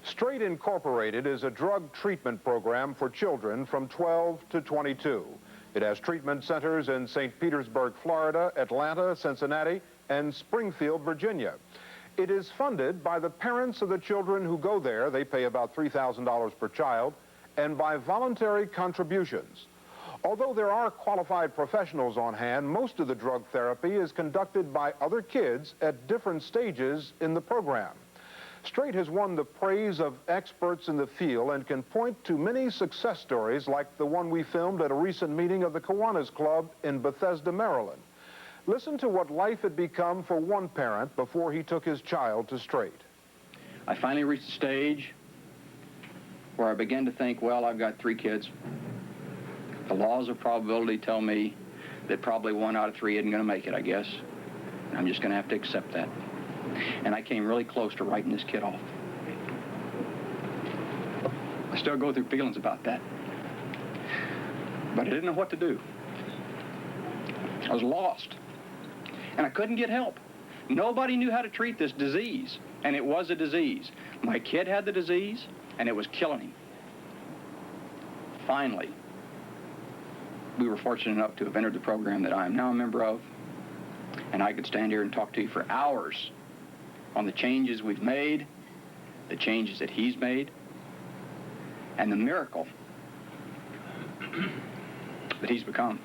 Straight Incorporated is a drug treatment program for children from 12 to 22. It has treatment centers in St. Petersburg, Florida, Atlanta, Cincinnati, and Springfield, Virginia. It is funded by the parents of the children who go there. They pay about $3,000 per child, and by voluntary contributions. Although there are qualified professionals on hand, most of the drug therapy is conducted by other kids at different stages in the program. Straight has won the praise of experts in the field and can point to many success stories like the one we filmed at a recent meeting of the Kiwanis Club in Bethesda, Maryland. Listen to what life had become for one parent before he took his child to Straight. I finally reached a stage where I began to think, well, I've got 3 kids. The laws of probability tell me that probably 1 out of 3 isn't going to make it, I guess. And I'm just going to have to accept that. And I came really close to writing this kid off. I still go through feelings about that. But I didn't know what to do. I was lost. And I couldn't get help. Nobody knew how to treat this disease. And it was a disease. My kid had the disease, and it was killing him. Finally, we were fortunate enough to have entered the program that I am now a member of. And I could stand here and talk to you for hours on the changes we've made, the changes that he's made, and the miracle that he's become.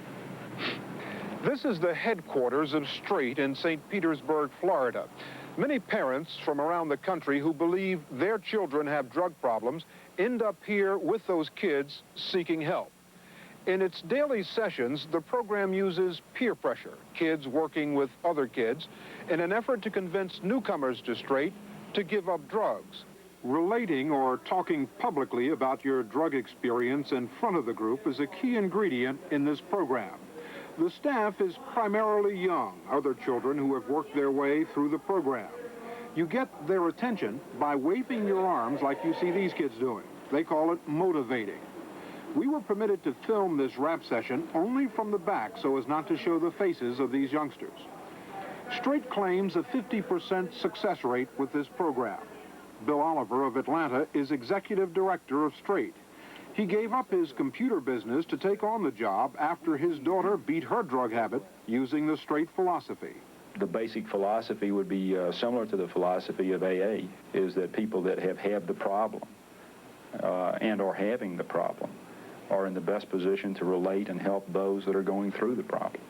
This is the headquarters of Straight in St. Petersburg, Florida. Many parents from around the country who believe their children have drug problems end up here with those kids seeking help. In its daily sessions, the program uses peer pressure, kids working with other kids, in an effort to convince newcomers to Straight to give up drugs. Relating or talking publicly about your drug experience in front of the group is a key ingredient in this program. The staff is primarily young, other children who have worked their way through the program. You get their attention by waving your arms like you see these kids doing. They call it motivating. We were permitted to film this rap session only from the back so as not to show the faces of these youngsters. Straight claims a 50% success rate with this program. Bill Oliver of Atlanta is executive director of Straight. He gave up his computer business to take on the job after his daughter beat her drug habit using the Straight philosophy. The basic philosophy would be similar to the philosophy of AA, is that people that have had the problem and are having the problem are in the best position to relate and help those that are going through the problem.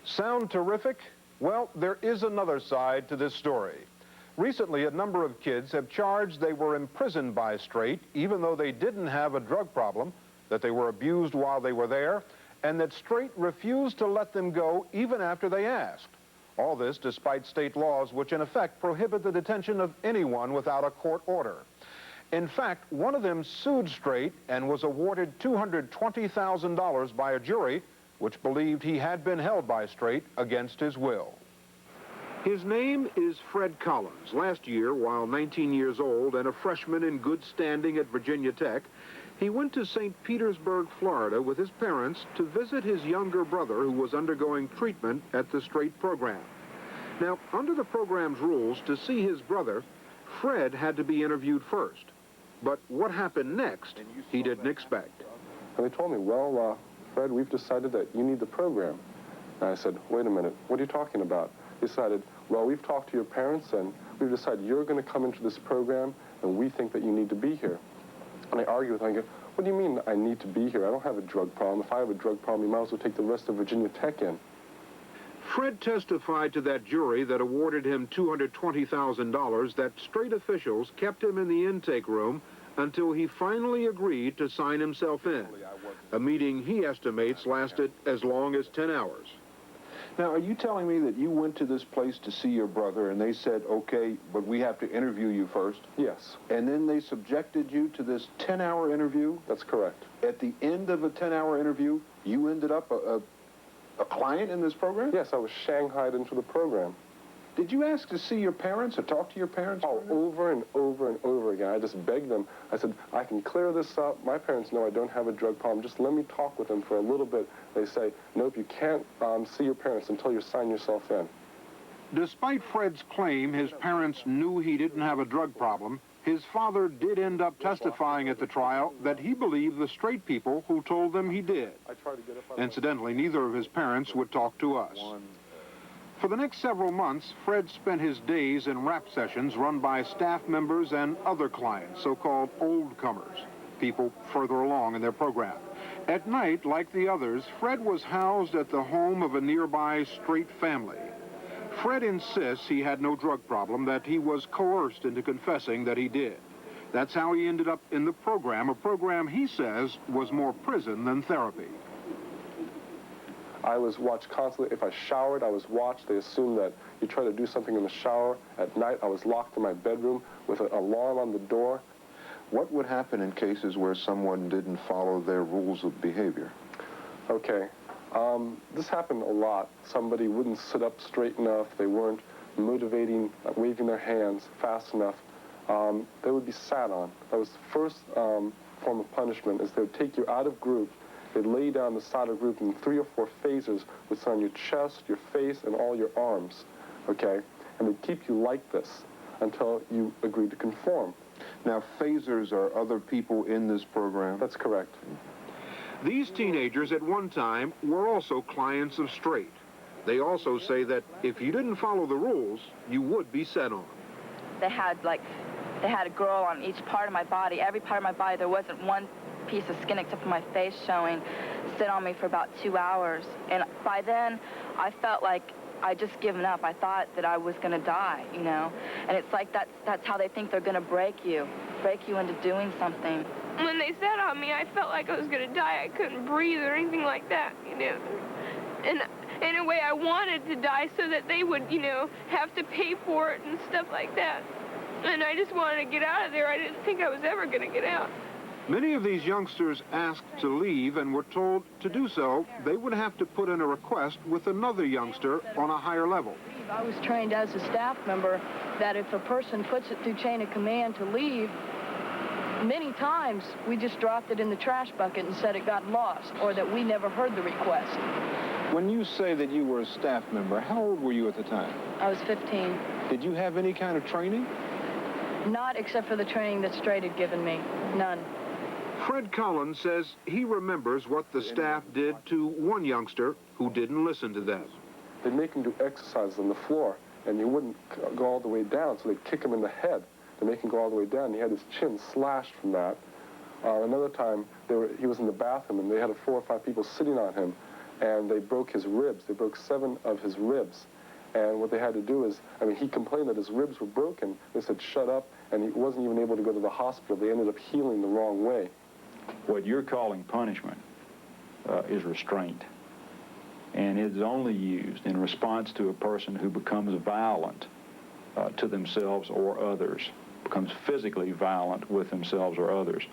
Sound terrific? Well, there is another side to this story. Recently, a number of kids have charged they were imprisoned by Straight, even though they didn't have a drug problem, that they were abused while they were there, and that Straight refused to let them go even after they asked. All this despite state laws which in effect prohibit the detention of anyone without a court order. In fact, one of them sued Straight and was awarded $220,000 by a jury which believed he had been held by Straight against his will. His name is Fred Collins. Last year, while 19 years old and a freshman in good standing at Virginia Tech, he went to St. Petersburg, Florida with his parents to visit his younger brother who was undergoing treatment at the Straight program. Now, under the program's rules, to see his brother, Fred had to be interviewed first. But what happened next, he didn't expect. And they told me, well, Fred, we've decided that you need the program. And I said, wait a minute, what are you talking about? They decided, well, we've talked to your parents, and we've decided you're going to come into this program, and we think that you need to be here. And I argued with them, I go, what do you mean I need to be here? I don't have a drug problem. If I have a drug problem, you might as well take the rest of Virginia Tech in. Fred testified to that jury that awarded him $220,000 that Straight officials kept him in the intake room until he finally agreed to sign himself in. A meeting he estimates lasted as long as 10 hours. Now, are you telling me that you went to this place to see your brother and they said, okay, but we have to interview you first? Yes. And then they subjected you to this 10-hour interview? That's correct. At the end of a 10-hour interview, you ended up a client in this program? Yes, I was shanghaied into the program. Did you ask to see your parents or talk to your parents? Oh, over and over and over again. I just begged them. I said, I can clear this up. My parents know I don't have a drug problem. Just let me talk with them for a little bit. They say, nope, you can't see your parents until you sign yourself in. Despite Fred's claim his parents knew he didn't have a drug problem, his father did end up testifying at the trial that he believed the straight people who told them he did. Incidentally, neither of his parents would talk to us. For the next several months, Fred spent his days in rap sessions run by staff members and other clients, so-called old-comers, people further along in their program. At night, like the others, Fred was housed at the home of a nearby straight family. Fred insists he had no drug problem, that he was coerced into confessing that he did. That's how he ended up in the program, a program he says was more prison than therapy. I was watched constantly. If I showered, I was watched. They assumed that you try to do something in the shower. At night, I was locked in my bedroom with an alarm on the door. What would happen in cases where someone didn't follow their rules of behavior? Okay. This happened a lot. Somebody wouldn't sit up straight enough. They weren't motivating, waving their hands fast enough. They would be sat on. That was the first form of punishment, is they would take you out of group. They'd lay down the side of group in 3 or 4 phasers with on your chest, your face, and all your arms, okay? And they'd keep you like this until you agreed to conform. Now, phasers are other people in this program? That's correct. These teenagers at one time were also clients of straight. They also say that if you didn't follow the rules, you would be set on. They had a girl on each part of my body, every part of my body. There wasn't one piece of skin except for my face showing, sit on me for about 2 hours. And by then, I felt like I'd just given up. I thought that I was going to die, you know. And it's like that's how they think they're going to break you into doing something. When they sat on me, I felt like I was going to die. I couldn't breathe or anything like that, you know. And in a way, I wanted to die so that they would, you know, have to pay for it and stuff like that. And I just wanted to get out of there. I didn't think I was ever going to get out. Many of these youngsters asked to leave and were told to do so, they would have to put in a request with another youngster on a higher level. I was trained as a staff member that if a person puts it through chain of command to leave, many times we just dropped it in the trash bucket and said it got lost, or that we never heard the request. When you say that you were a staff member, how old were you at the time? I was 15. Did you have any kind of training? Not except for the training that Straight had given me. None. Fred Collins says he remembers what the staff did to one youngster who didn't listen to them. They'd make him do exercises on the floor, and he wouldn't go all the way down, so they'd kick him in the head to make him go all the way down. He had his chin slashed from that. Another time, he was in the bathroom, and they had 4 or 5 people sitting on him, and they broke his ribs. They broke 7 of his ribs. And what they had to do is, I mean, he complained that his ribs were broken. They said, shut up, and he wasn't even able to go to the hospital. They ended up healing the wrong way. What you're calling punishment is restraint. And it's only used in response to a person who becomes violent to themselves or others, becomes physically violent with themselves or others.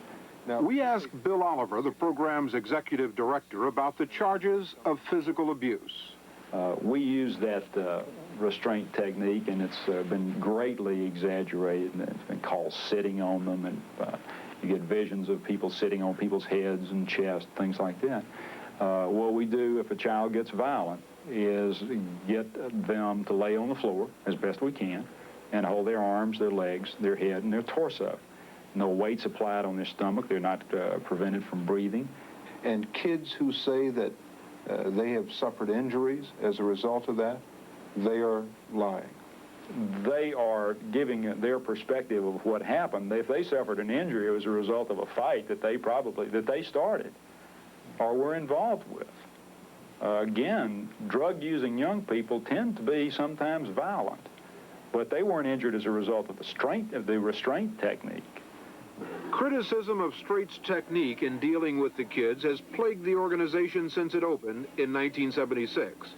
Now, we asked Bill Oliver, the program's executive director, about the charges of physical abuse. We use that restraint technique, and it's been greatly exaggerated, and it's been called sitting on them, and you get visions of people sitting on people's heads and chest, things like that. What we do if a child gets violent is get them to lay on the floor as best we can and hold their arms, their legs, their head, and their torso. No weights applied on their stomach. They're not prevented from breathing. And kids who say that they have suffered injuries as a result of that, they are lying. They are giving their perspective of what happened. If they suffered an injury, it was a result of a fight that they started or were involved with. Again, drug-using young people tend to be sometimes violent, but they weren't injured as a result of the restraint technique. Criticism of Straight's technique in dealing with the kids has plagued the organization since it opened in 1976.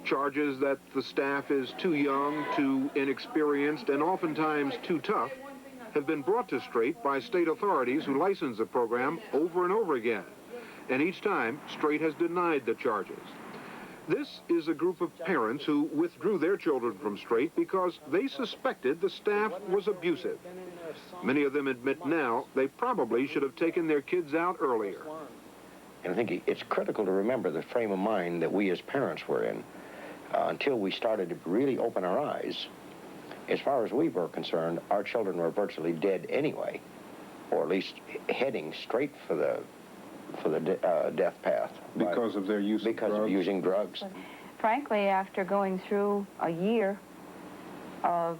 Charges that the staff is too young, too inexperienced, and oftentimes too tough have been brought to Straight by state authorities who license the program over and over again. And each time, Straight has denied the charges. This is a group of parents who withdrew their children from Straight because they suspected the staff was abusive. Many of them admit now they probably should have taken their kids out earlier. And I think it's critical to remember the frame of mind that we as parents were in. until we started to really open our eyes, as far as we were concerned, our children were virtually dead anyway, or at least heading straight for the death path. Because of their use of drugs? Because of using drugs. Frankly, after going through a year of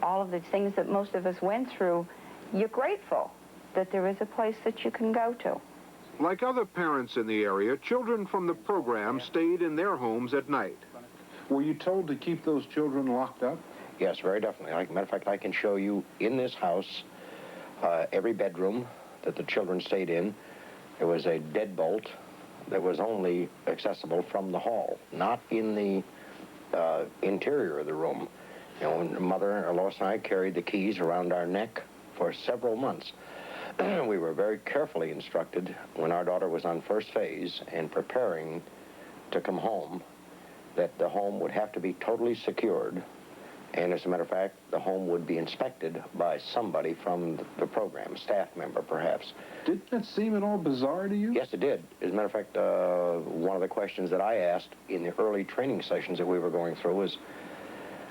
all of the things that most of us went through, you're grateful that there is a place that you can go to. Like other parents in the area, children from the program stayed in their homes at night. Were you told to keep those children locked up? Yes, very definitely. Like a matter of fact, I can show you in this house every bedroom that the children stayed in. There was a deadbolt that was only accessible from the hall, not in the interior of the room. You know, when Mother, Lois and I carried the keys around our neck for several months. We were very carefully instructed when our daughter was on first phase and preparing to come home that the home would have to be totally secured. And as a matter of fact, the home would be inspected by somebody from the program, a staff member perhaps. Didn't that seem at all bizarre to you? Yes, it did. As a matter of fact, one of the questions that I asked in the early training sessions that we were going through was,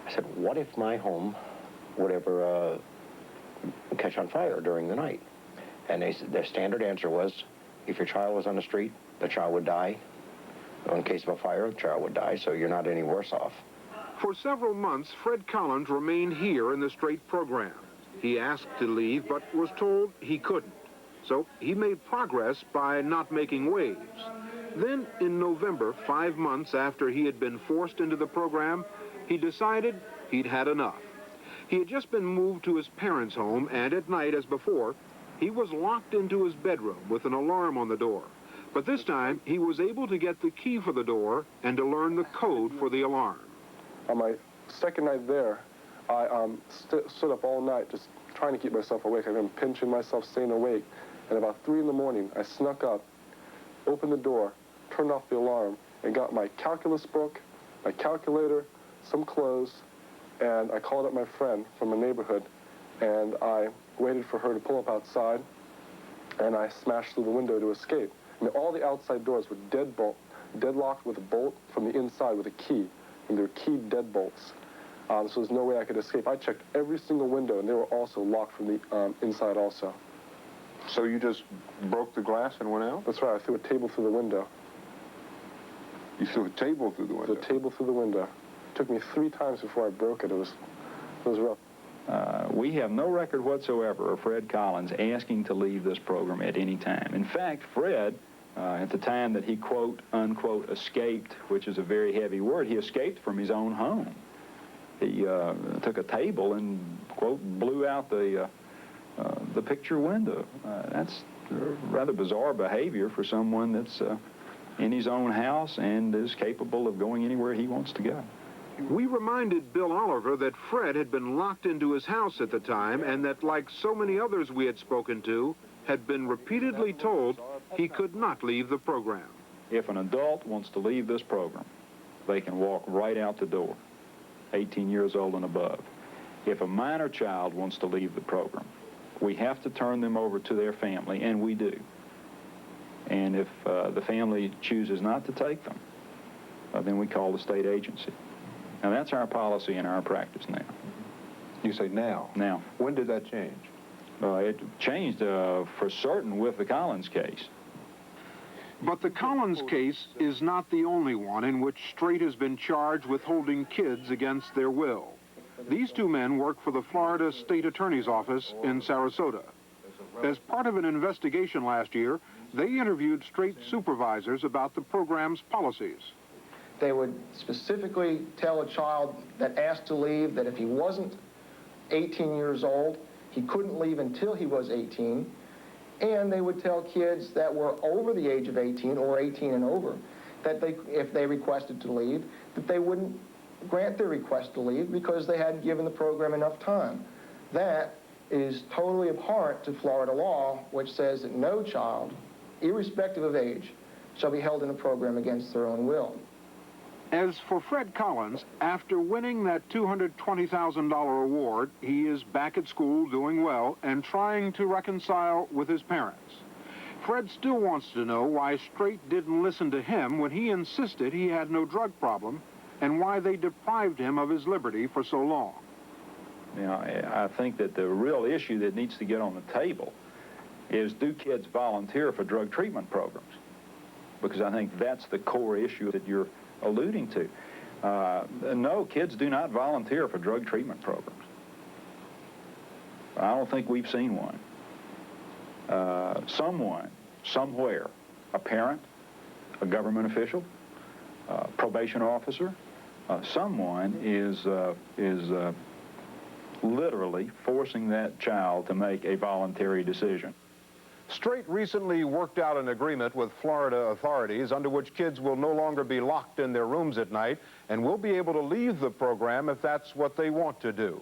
I said, what if my home would ever catch on fire during the night? And their standard answer was, if your child was on the street, the child would die. In case of a fire, the child would die, so you're not any worse off. For several months, Fred Collins remained here in the Straight program. He asked to leave, but was told he couldn't. So he made progress by not making waves. Then, in November, 5 months after he had been forced into the program, he decided he'd had enough. He had just been moved to his parents' home, and at night, as before, he was locked into his bedroom with an alarm on the door. But this time, he was able to get the key for the door and to learn the code for the alarm. On my second night there, I stood up all night just trying to keep myself awake. I've been pinching myself, staying awake. And about 3 in the morning, I snuck up, opened the door, turned off the alarm, and got my calculus book, my calculator, some clothes, and I called up my friend from the neighborhood, and I waited for her to pull up outside, and I smashed through the window to escape. And all the outside doors were deadlocked with a bolt from the inside with a key, and they were keyed deadbolts. So there's no way I could escape. I checked every single window, and they were also locked from the inside also. So you just broke the glass and went out? That's right. I threw a table through the window. You threw a table through the window? The table through the window. It took me 3 times before I broke it. It was rough. We have no record whatsoever of Fred Collins asking to leave this program at any time. In fact, Fred, at the time that he, quote, unquote, escaped, which is a very heavy word, he escaped from his own home. He took a table and, quote, blew out the picture window. That's rather bizarre behavior for someone that's in his own house and is capable of going anywhere he wants to go. We reminded Bill Oliver that Fred had been locked into his house at the time and that, like so many others we had spoken to, had been repeatedly told he could not leave the program. If an adult wants to leave this program, they can walk right out the door, 18 years old and above. If a minor child wants to leave the program, we have to turn them over to their family, and we do. And if the family chooses not to take them, then we call the state agency. Now, that's our policy and our practice now. You say now? Now. When did that change? It changed for certain with the Collins case. But the Collins case is not the only one in which Straight has been charged with holding kids against their will. These 2 men work for the Florida State Attorney's Office in Sarasota. As part of an investigation last year, they interviewed Straight supervisors about the program's policies. They would specifically tell a child that asked to leave that if he wasn't 18 years old, he couldn't leave until he was 18. And they would tell kids that were over the age of 18 or 18 and over that if they requested to leave, that they wouldn't grant their request to leave because they hadn't given the program enough time. That is totally abhorrent to Florida law, which says that no child, irrespective of age, shall be held in a program against their own will. As for Fred Collins, after winning that $220,000 award, he is back at school doing well and trying to reconcile with his parents. Fred still wants to know why Straight didn't listen to him when he insisted he had no drug problem and why they deprived him of his liberty for so long. Now, I think that the real issue that needs to get on the table is, do kids volunteer for drug treatment programs? Because I think that's the core issue that you're alluding to. No, kids do not volunteer for drug treatment programs. I don't think we've seen one. Someone, somewhere, a parent, a government official, probation officer, someone is literally forcing that child to make a voluntary decision. Straight recently worked out an agreement with Florida authorities under which kids will no longer be locked in their rooms at night and will be able to leave the program if that's what they want to do.